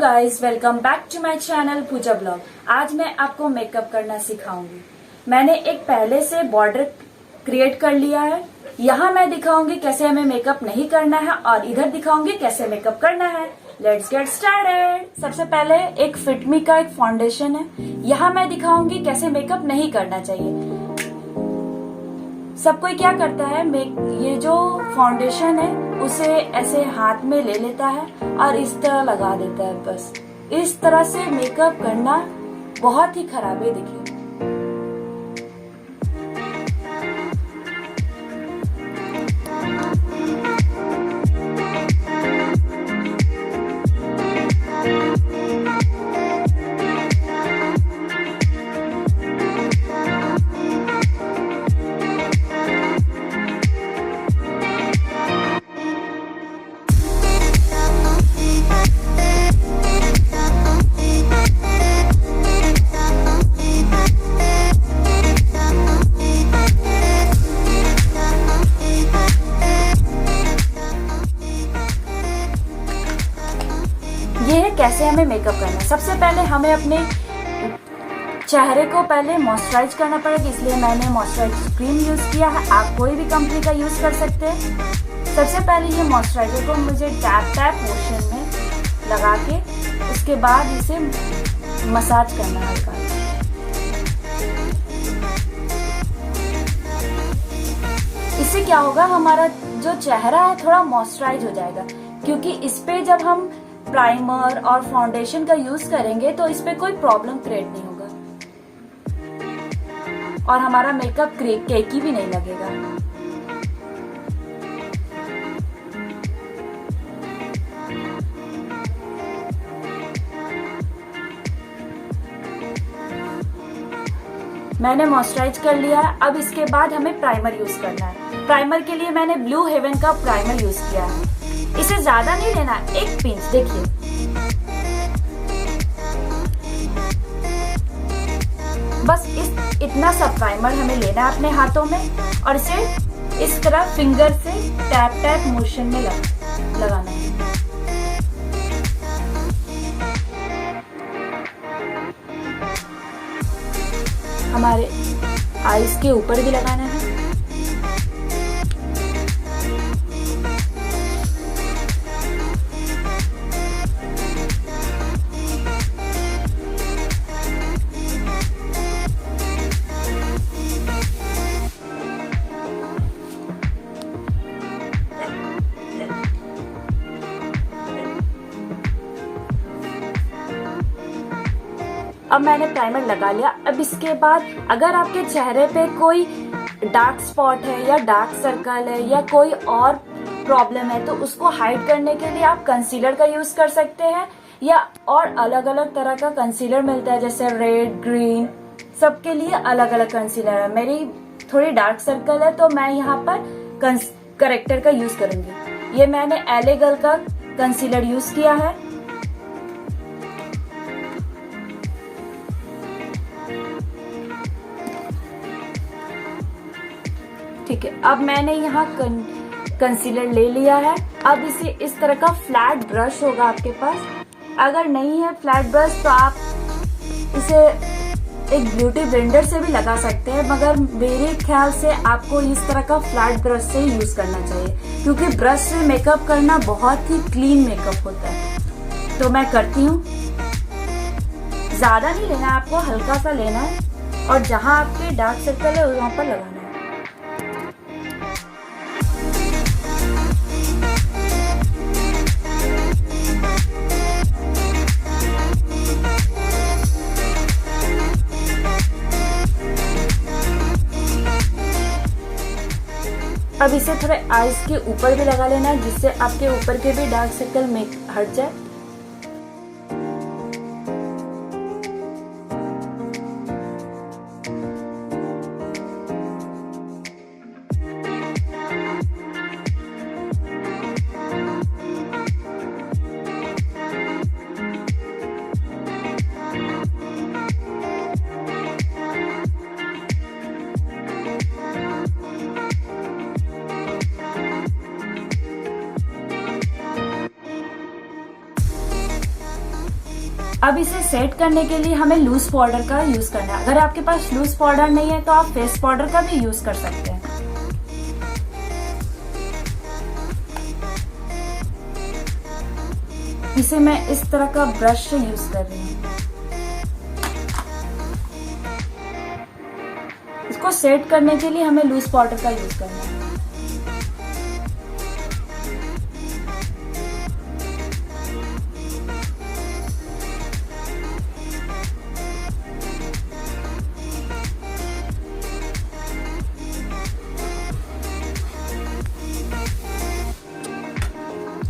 Guys, welcome back to my channel Pooja blog. आज मैं आपको मेकअप करना सिखाऊंगी। मैंने एक पहले से बॉर्डर क्रिएट कर लिया है। यहाँ मैं दिखाऊंगी कैसे हमें मेकअप नहीं करना है और इधर दिखाऊंगी कैसे मेकअप करना है। Let's get started. सबसे पहले एक फिटमी का एक फाउंडेशन है। यहाँ मैं दिखाऊंगी कैसे मेकअप नहीं करना चाहिए। सब कोई क्या करता है, ये जो फाउंडेशन है उसे ऐसे हाथ में ले लेता है और इस तरह लगा देता है। बस इस तरह से मेकअप करना बहुत ही खराब है। देखिए, ये है कैसे हमें मेकअप करना है। सबसे पहले हमें अपने चेहरे को पहले मॉइस्चराइज करना पड़ेगा, इसलिए मैंने मॉइस्चराइज क्रीम यूज किया है। आप कोई भी कंपनी का यूज कर सकते हैं। सबसे पहले ये मॉइस्चराइजर को मुझे टैप मोशन में लगा के उसके बाद इसे मसाज करना है हल्का। इससे क्या होगा, हमारा जो चेहरा है थोड़ा मॉइस्चराइज हो जाएगा, क्योंकि इस पे जब हम प्राइमर और फाउंडेशन का यूज करेंगे तो इस पे कोई प्रॉब्लम क्रिएट नहीं होगा और हमारा मेकअप केकी भी नहीं लगेगा। मैंने मॉइस्चराइज कर लिया है। अब इसके बाद हमें प्राइमर यूज करना है। प्राइमर के लिए मैंने ब्लू हेवन का प्राइमर यूज किया है। इसे ज्यादा नहीं लेना, एक पिंच। देखिए, बस इतना सा प्राइमर हमें लेना है अपने हाथों में और इसे इस तरह फिंगर से टैप मोशन में लगाना है। हमारे आईज के ऊपर भी लगाना है। अब मैंने प्राइमर लगा लिया। अब इसके बाद अगर आपके चेहरे पे कोई डार्क स्पॉट है या डार्क सर्कल है या कोई और प्रॉब्लम है तो उसको हाइड करने के लिए आप कंसीलर का यूज कर सकते हैं, या और अलग अलग तरह का कंसीलर मिलता है, जैसे रेड, ग्रीन, सबके लिए अलग अलग कंसीलर है। मेरी थोड़ी डार्क सर्कल है तो मैं यहाँ पर करेक्टर का यूज करूंगी। ये मैंने LA गर्ल का कंसीलर यूज किया है। ठीक है, अब मैंने यहाँ कंसीलर ले लिया है। अब इसे इस तरह का फ्लैट ब्रश होगा आपके पास। अगर नहीं है फ्लैट ब्रश तो आप इसे एक ब्यूटी ब्लेंडर से भी लगा सकते हैं, मगर मेरे ख्याल से आपको इस तरह का फ्लैट ब्रश से यूज करना चाहिए, क्योंकि ब्रश से मेकअप करना बहुत ही क्लीन मेकअप होता है। तो मैं करती हूँ। ज्यादा नहीं लेना, आपको हल्का सा लेना है और जहां आपके डार्क सर्कल है वहां पर लगाना है। अब इसे थोड़े आईज के ऊपर भी लगा लेना है, जिससे आपके ऊपर के भी डार्क सर्कल में हट जाए। अब इसे सेट करने के लिए हमें लूज पाउडर का यूज करना है। अगर आपके पास लूज पाउडर नहीं है तो आप फेस पाउडर का भी यूज कर सकते हैं। इसे मैं इस तरह का ब्रश से यूज कर रही हूँ। इसको सेट करने के लिए हमें लूज पाउडर का यूज करना है।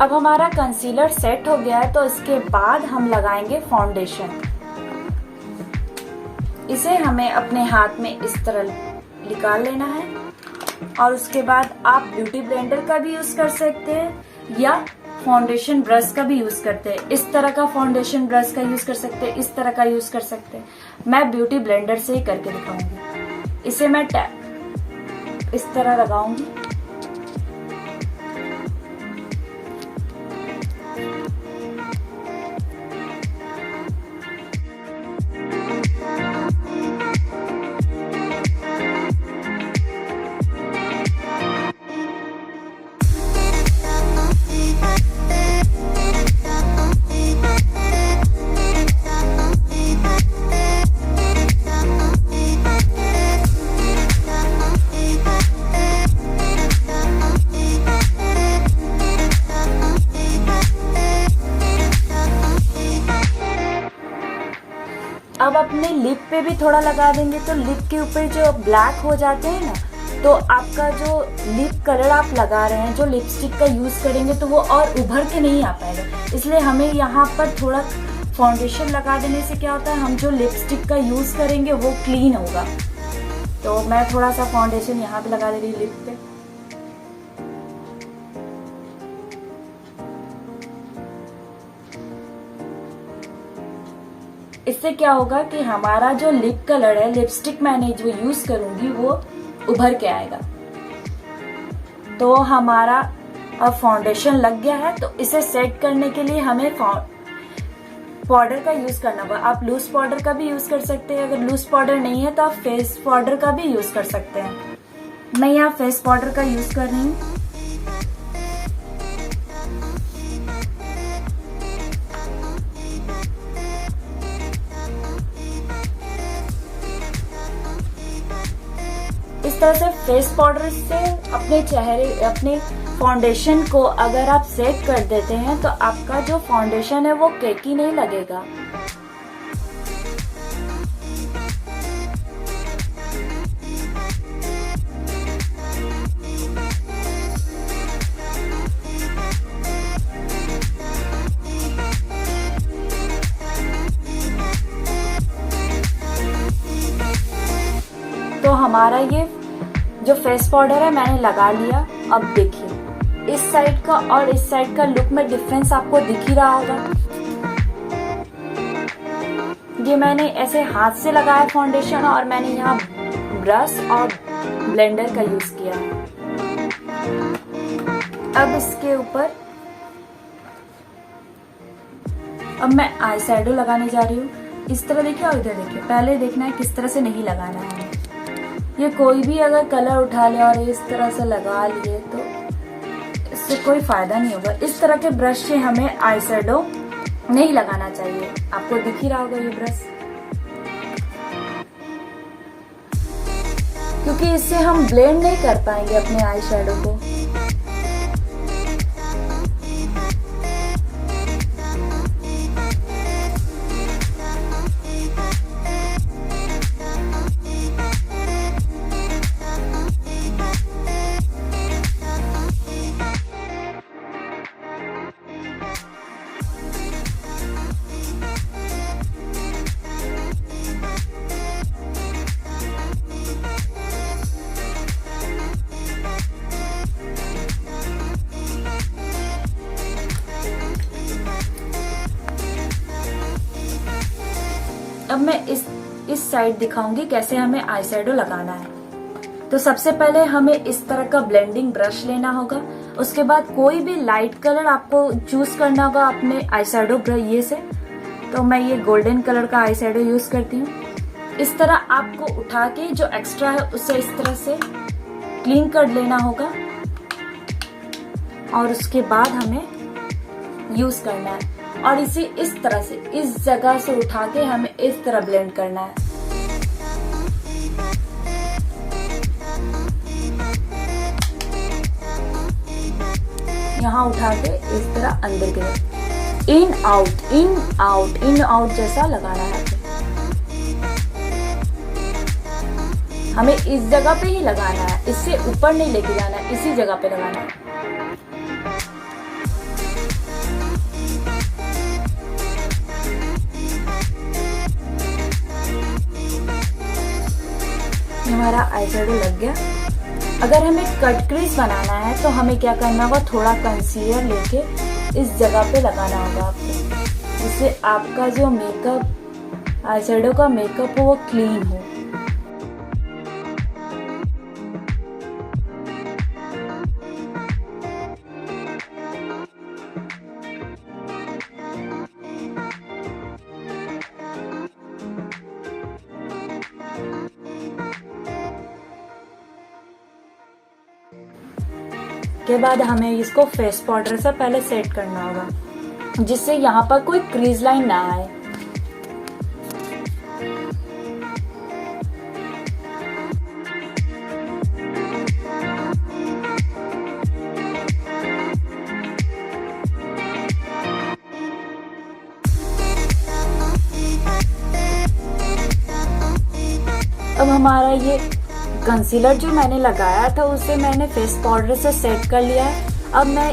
अब हमारा कंसीलर सेट हो गया है, तो इसके बाद हम लगाएंगे फाउंडेशन। इसे हमें अपने हाथ में इस तरह निकाल लेना है और उसके बाद आप ब्यूटी ब्लेंडर का भी यूज कर सकते हैं या फाउंडेशन ब्रश का भी यूज करते हैं। इस तरह का फाउंडेशन ब्रश का यूज कर सकते हैं, इस तरह का यूज कर सकते हैं। मैं ब्यूटी ब्लेंडर से ही करके दिखाऊंगी। इसे मैं इस तरह लगाऊंगी। अब अपने लिप पे भी थोड़ा लगा देंगे, तो लिप के ऊपर जो ब्लैक हो जाते हैं ना, तो आपका जो लिप कलर आप लगा रहे हैं, जो लिपस्टिक का यूज करेंगे तो वो और उभर के नहीं आ पाएगा। इसलिए हमें यहाँ पर थोड़ा फाउंडेशन लगा देने से क्या होता है, हम जो लिपस्टिक का यूज करेंगे वो क्लीन होगा। तो मैं थोड़ा सा फाउंडेशन यहाँ पे लगा दे रही हूँ लिप पे। इससे क्या होगा कि हमारा जो लिप कलर है, लिपस्टिक मैंने जो यूज करूंगी वो उभर के आएगा। तो हमारा अब फाउंडेशन लग गया है, तो इसे सेट करने के लिए हमें पाउडर का यूज करना होगा। आप लूज पाउडर का भी यूज कर सकते हैं। अगर लूज पाउडर नहीं है तो आप फेस पाउडर का भी यूज कर सकते हैं। मैं यहाँ फेस पाउडर का यूज कर रही हूँ। इस तरह से फेस पाउडर से अपने चेहरे, अपने फाउंडेशन को अगर आप सेट कर देते हैं तो आपका जो फाउंडेशन है वो केकी नहीं लगेगा। तो हमारा ये जो फेस पाउडर है मैंने लगा लिया। अब देखिए इस साइड का और इस साइड का लुक में डिफरेंस आपको दिख ही रहा होगा। ये मैंने ऐसे हाथ से लगाया फाउंडेशन और मैंने यहाँ ब्रश और ब्लेंडर का यूज किया है। अब इसके ऊपर अब मैं आई शैडो लगाने जा रही हूँ। इस तरह देखिए और इधर देखिए। पहले देखना है किस तरह से नहीं लगाना है। ये कोई भी अगर कलर उठा ले और इस तरह से लगा लिए तो इससे कोई फायदा नहीं होगा। इस तरह के ब्रश से हमें आई शैडो नहीं लगाना चाहिए। आपको दिख ही रहा होगा ये ब्रश, क्योंकि इससे हम ब्लेंड नहीं कर पाएंगे अपने आई शैडो को। अब मैं इस साइड दिखाऊंगी कैसे हमें आई शैडो लगाना है। तो सबसे पहले हमें इस तरह का ब्लेंडिंग ब्रश लेना होगा। उसके बाद कोई भी लाइट कलर आपको चूज करना होगा अपने आई शैडो ये से। तो मैं ये गोल्डन कलर का आई शेडो यूज करती हूँ। इस तरह आपको उठा के जो एक्स्ट्रा है उसे इस तरह से क्लीन कर लेना होगा और उसके बाद हमें यूज करना है और इसे इस तरह से इस जगह से उठा के हमें इस तरह ब्लेंड करना है। यहाँ उठा के इस तरह अंदर की तरफ in out in out in out जैसा लगाना है। हमें इस जगह पे ही लगाना है, इससे ऊपर नहीं लेके जाना है, इसी जगह पे लगाना है। हमारा आई शेडो लग गया। अगर हमें कट क्रीज बनाना है तो हमें क्या करना होगा, थोड़ा कंसीलर लेके इस जगह पे लगाना होगा आपको, जिससे आपका जो मेकअप आई शेडो का मेकअप हो वो क्लीन हो। के बाद हमें इसको फेस पाउडर से पहले सेट करना होगा, जिससे यहाँ पर कोई क्रीज लाइन ना आए। अब हमारा ये कंसीलर जो मैंने लगाया था उसे मैंने फेस पाउडर से सेट कर लिया है। अब मैं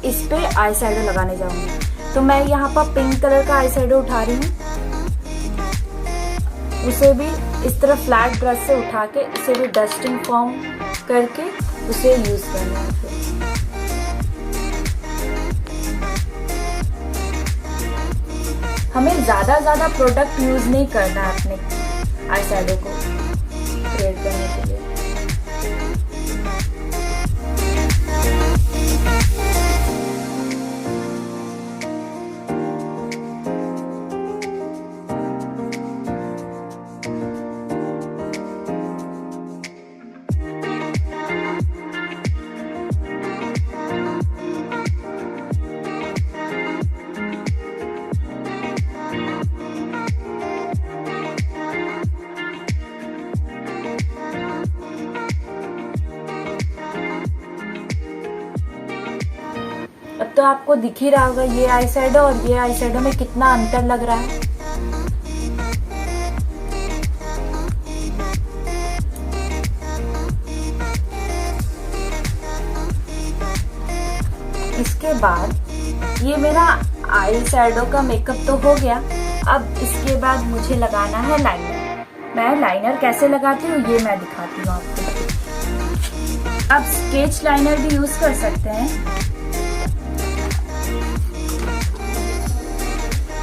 इस पे आई शेडो लगाने जाऊंगी। तो मैं यहाँ पर पिंक कलर का आई शेडो उठा रही हूँ, उसे भी इस तरह फ्लैट ब्रश से उठा के इसे भी डस्टिंग फॉर्म करके उसे यूज करना है। हमें ज्यादा प्रोडक्ट यूज नहीं करना है अपने आई शेडो को क्रिएट करने के लिए। अब तो आपको दिख ही रहा होगा ये आई शेडो और ये आई शेडो में कितना अंतर लग रहा है। इसके बाद ये मेरा आई शेडो का मेकअप तो हो गया। अब इसके बाद मुझे लगाना है लाइनर। मैं लाइनर कैसे लगाती हूँ ये मैं दिखाती हूँ आपको। आप स्केच लाइनर भी यूज कर सकते हैं।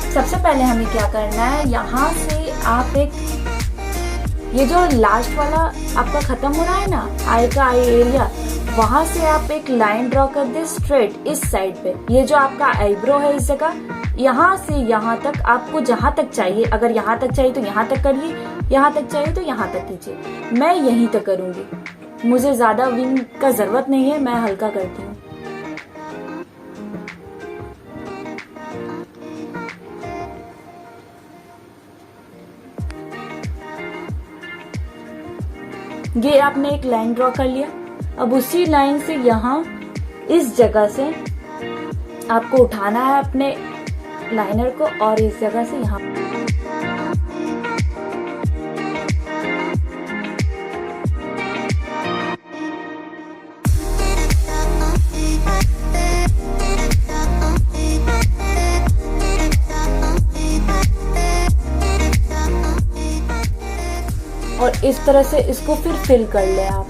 सबसे पहले हमें क्या करना है, यहाँ से आप ये जो लास्ट वाला आपका खत्म हो रहा है ना आई का आई एरिया, वहां से आप एक लाइन ड्रॉ कर दे स्ट्रेट इस साइड पे। ये जो आपका आईब्रो है इस जगह, यहाँ से यहाँ तक आपको जहां तक चाहिए, अगर यहाँ तक चाहिए तो यहाँ तक करिए, यहाँ तक चाहिए तो यहाँ तक कीजिए। मैं यहीं तक करूंगी, मुझे ज्यादा विंग का जरूरत नहीं है, मैं हल्का करती हूँ। ये आपने एक लाइन ड्रॉ कर लिया। अब उसी लाइन से यहाँ इस जगह से आपको उठाना है अपने लाइनर को और इस जगह से यहाँ और इस तरह से इसको फिर फिल कर ले आप।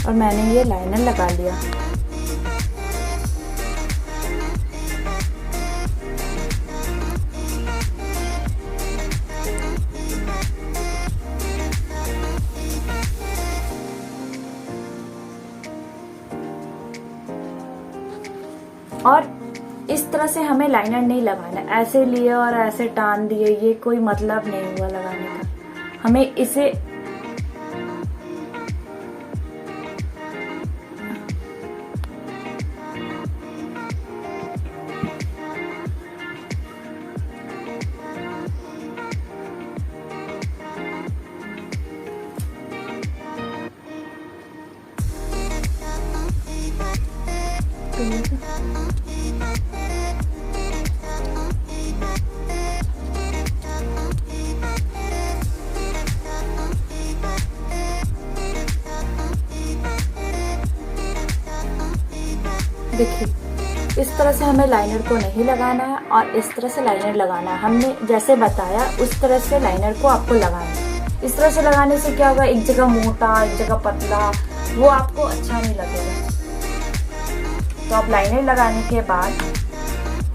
और मैंने ये लाइनर लगा लिया। और इस तरह से हमें लाइनर नहीं लगाना, ऐसे लिए और ऐसे टान दिए, ये कोई मतलब नहीं हुआ लगाने का। हमें इसे देखिए, इस तरह से हमें लाइनर को नहीं लगाना है और इस तरह से लाइनर लगाना है। हमने जैसे बताया उस तरह से लाइनर को आपको लगाना है। इस तरह से लगाने से क्या होगा, एक जगह मोटा एक जगह पतला, वो आपको अच्छा नहीं लगेगा। तो अब लाइनर लगाने के बाद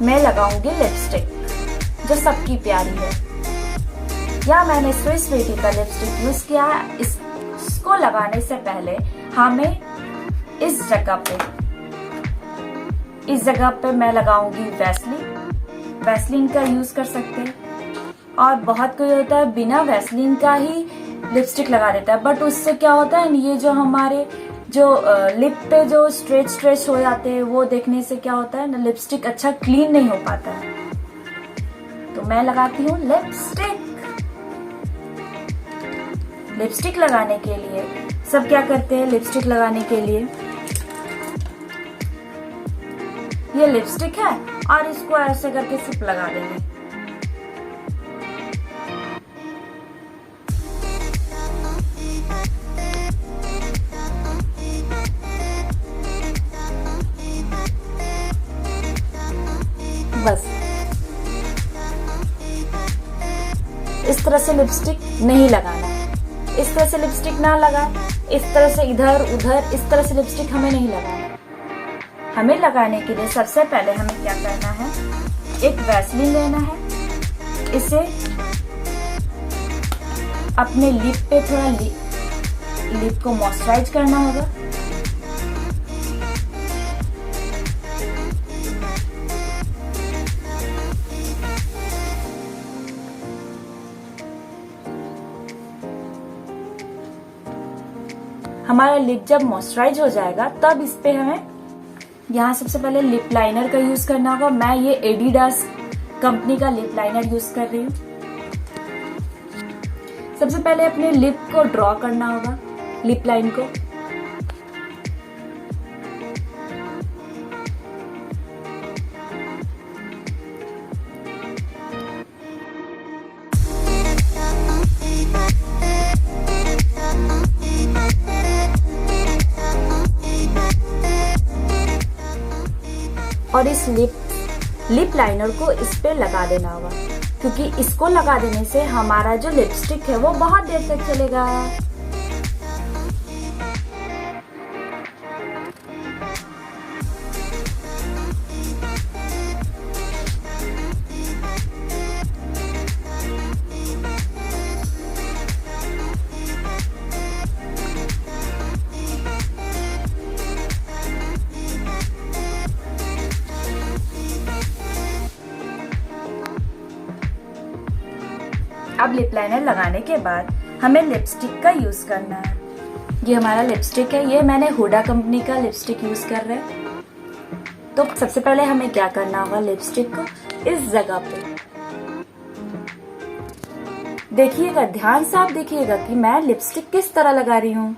मैं लगाऊंगी लिपस्टिक, जो सबकी प्यारी है। या मैंने स्विस ब्यूटी का लिपस्टिक यूज किया है। इसको लगाने से पहले हमें इस जगह पे मैं लगाऊंगी वैसलीन का यूज कर सकते हैं। और बहुत कोई होता है बिना वैसलीन का ही लिपस्टिक लगा देता है, बट उससे क्या होता है, ये जो हमारे जो लिप पे जो स्ट्रेच हो जाते हैं, वो देखने से क्या होता है ना, लिपस्टिक अच्छा क्लीन नहीं हो पाता है। तो मैं लगाती हूँ लिपस्टिक लगाने के लिए सब क्या करते हैं, लिपस्टिक लगाने के लिए ये लिपस्टिक है और इसको ऐसे करके सिर्फ लगा देंगे। बस इस तरह से लिपस्टिक नहीं लगाना, इस तरह से लिपस्टिक ना लगाए, इस तरह से इधर उधर इस तरह से लिपस्टिक हमें नहीं लगाना। हमें लगाने के लिए सबसे पहले हमें क्या करना है, एक वैसलीन लेना है, इसे अपने लिप पे थोड़ा लिप को मॉइस्चराइज करना होगा। हमारा लिप जब मॉइस्चराइज हो जाएगा तब इस पे हमें यहाँ सबसे पहले लिप लाइनर का यूज करना होगा। मैं ये एडिडास कंपनी का लिप लाइनर यूज कर रही हूँ। सबसे पहले अपने लिप को ड्रॉ करना होगा, लिप लाइन को। और इस लिप लाइनर को इस पे लगा देना होगा, क्योंकि इसको लगा देने से हमारा जो लिपस्टिक है वो बहुत देर तक चलेगा। अब लिप लाइनर लगाने के बाद हमें लिपस्टिक का यूज करना है। ये हमारा लिपस्टिक है, ये मैंने हुडा कंपनी का लिपस्टिक यूज कर रहे हैं। तो सबसे पहले हमें क्या करना होगा, लिपस्टिक को इस जगह पे देखिएगा, ध्यान से आप देखिएगा कि मैं लिपस्टिक किस तरह लगा रही हूँ।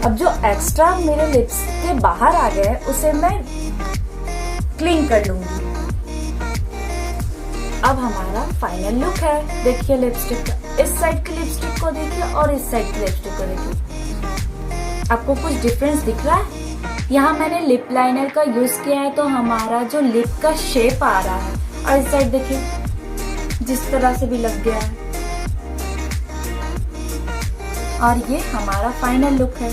अब जो एक्स्ट्रा मेरे लिप्स के बाहर आ गए उसे मैं क्लीन कर लूंगी। अब हमारा फाइनल लुक है, देखिए लिपस्टिक का। इस साइड की लिपस्टिक को देखिए और इस साइड की लिपस्टिक को देखिए, आपको कुछ डिफरेंस दिख रहा है? यहाँ मैंने लिप लाइनर का यूज किया है तो हमारा जो लिप का शेप आ रहा है, और इस साइड देखिए जिस तरह से भी लग गया है। और ये हमारा फाइनल लुक है।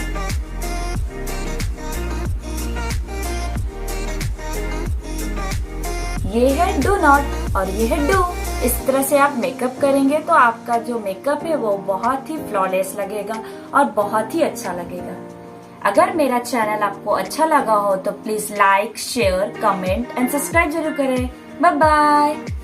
ये है डू नॉट और ये है डू। इस तरह से आप मेकअप करेंगे तो आपका जो मेकअप है वो बहुत ही फ्लॉलेस लगेगा और बहुत ही अच्छा लगेगा। अगर मेरा चैनल आपको अच्छा लगा हो तो please like, share, comment and subscribe जरूर करें। Bye bye.